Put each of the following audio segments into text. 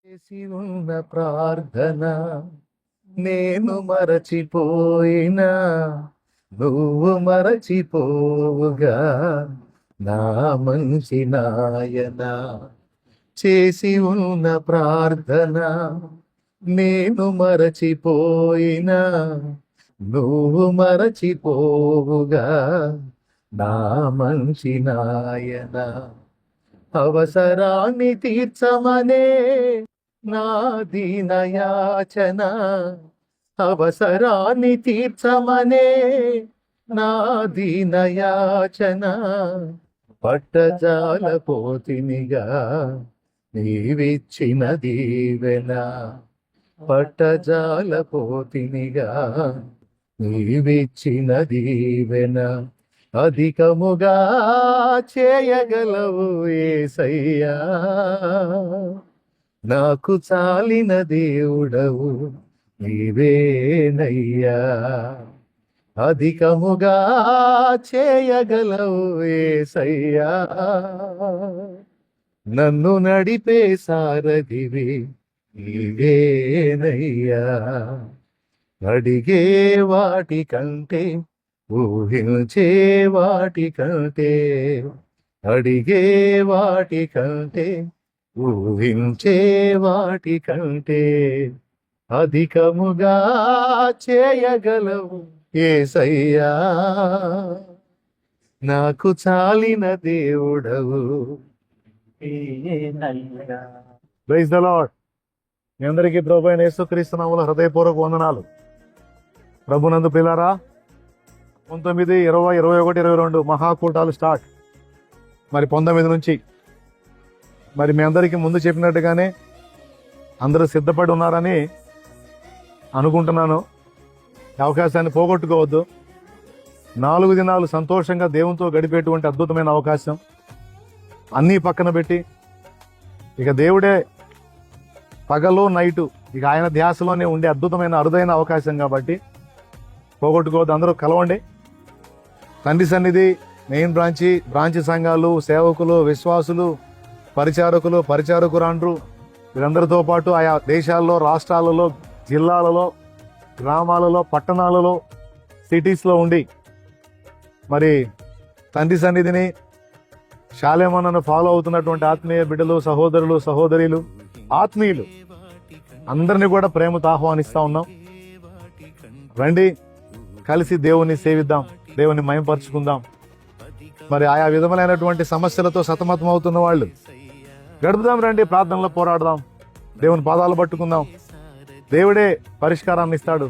చేసి ఉన్న ప్రార్థన నేను మరచిపోయినా నువ్వు మరచిపోవుగా నా మంచి నాయన. చేసి ఉన్న ప్రార్థన నేను మరచిపోయినా నువ్వు మరచిపోవుగా నా మంచి నాయన. అవసరాన్ని తీర్చమనే నా దీనయాచన, అవసరాన్ని తీర్చమనే నా దీనయాచన. పట్టజాలపోతినిగా నీవిచ్చిన దీవెన, పట్టజాలపోతినిగా నీవిచ్చిన దీవెన. అధికముగా చేయగలవు యేసయ్యా, నాకు చాలిన దేవుడవు నీవేనయ్యా. అధికముగా చేయగలవు యేసయ్యా, నన్ను నడిపే సారథివి నీవేనయ్యా. అడిగే వాటి కంటే ఊహించే వాటి కంటే, అడిగే వాటి కంటే ఊహించే వాటి కంటే అధికముగా చేయగలవు యేసయ్యా, నాకు చాలిన దేవుడవు. Praise the lord. మీ అందరికీ ప్రభు అయిన యేసుక్రీస్తు నామములో హృదయపూర్వక వందనాలు. ప్రభునందు ప్రియులారా, 19, 20, 21, 22 మహాకూటాలు స్టార్ట్. మరి 19 నుంచి మరి మీ అందరికీ ముందు చెప్పినట్టుగానే అందరూ సిద్ధపడి ఉన్నారని అనుకుంటున్నాను. అవకాశాన్ని పోగొట్టుకోవద్దు. 4 దినాలు సంతోషంగా దేవునితో గడిపేటువంటి అద్భుతమైన అవకాశం. అన్నీ పక్కన పెట్టి ఇక దేవుడే పగలు నైటు ఇక ఆయన ధ్యాసలోనే ఉండే అద్భుతమైన అరుదైన అవకాశం కాబట్టి పోగొట్టుకోవద్దు. అందరూ కలవండి. తండ్రి సన్నిధి, మెయిన్ బ్రాంచి సంఘాలు, సేవకులు, విశ్వాసులు, పరిచారకులు, పరిచారకురాండ్రు వీరందరితో పాటు ఆయా దేశాల్లో, రాష్ట్రాలలో, జిల్లాలలో, గ్రామాలలో, పట్టణాలలో, సిటీస్లో ఉండి మరి తండ్రి సన్నిధిని, శాలేమన్నను ఫాలో అవుతున్నటువంటి ఆత్మీయ బిడ్డలు, సహోదరులు, సహోదరులు, ఆత్మీయులు అందరినీ కూడా ప్రేమతో ఆహ్వానిస్తా ఉన్నాం. రండి, కలిసి దేవుణ్ణి సేవిద్దాం, దేవుని మయంపరుచుకుందాం. మరి ఆయా విధములైనటువంటి సమస్యలతో సతమతం అవుతున్న వాళ్ళు గడుపుదాం, రండి, ప్రార్థనలో పోరాడదాం, దేవుని పాదాలు పట్టుకుందాం. దేవుడే పరిష్కారాన్ని ఇస్తాడు.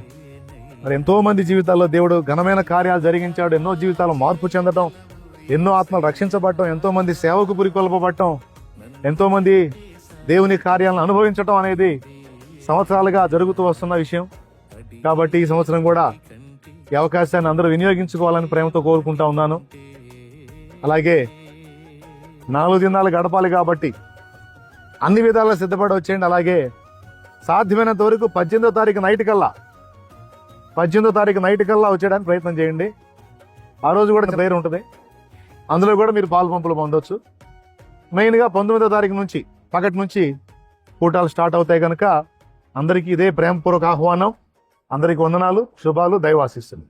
మరి ఎంతో మంది జీవితాల్లో దేవుడు ఘనమైన కార్యాలు జరిగించాడు. ఎన్నో జీవితాలు మార్పు చెందడం, ఎన్నో ఆత్మలు రక్షించబడటం, ఎంతో మంది సేవకు పురికొల్పబడటం, ఎంతో మంది దేవుని కార్యాలను అనుభవించటం అనేది సంవత్సరాలుగా జరుగుతూ వస్తున్న విషయం. కాబట్టి ఈ సంవత్సరం కూడా ఈ అవకాశాన్ని అందరూ వినియోగించుకోవాలని ప్రేమతో కోరుకుంటా ఉన్నాను. అలాగే 4 దినాలు గడపాలి కాబట్టి అన్ని విధాలా సిద్ధపడి వచ్చేయండి. అలాగే సాధ్యమైనంత వరకు 18వ తారీఖు నైట్ కల్లా వచ్చేయడానికి ప్రయత్నం చేయండి. ఆ రోజు కూడా ప్రేయర్ ఉంటుంది, అందులో కూడా మీరు పాలు పంపులు పొందొచ్చు. మెయిన్గా 19వ తారీఖు నుంచి పగటి నుంచి కూటాలు స్టార్ట్ అవుతాయి కనుక అందరికీ ఇదే ప్రేమపూర్వక ఆహ్వానం. అందరికీ వందనాలు, శుభాలు, దైవాశీస్సులు.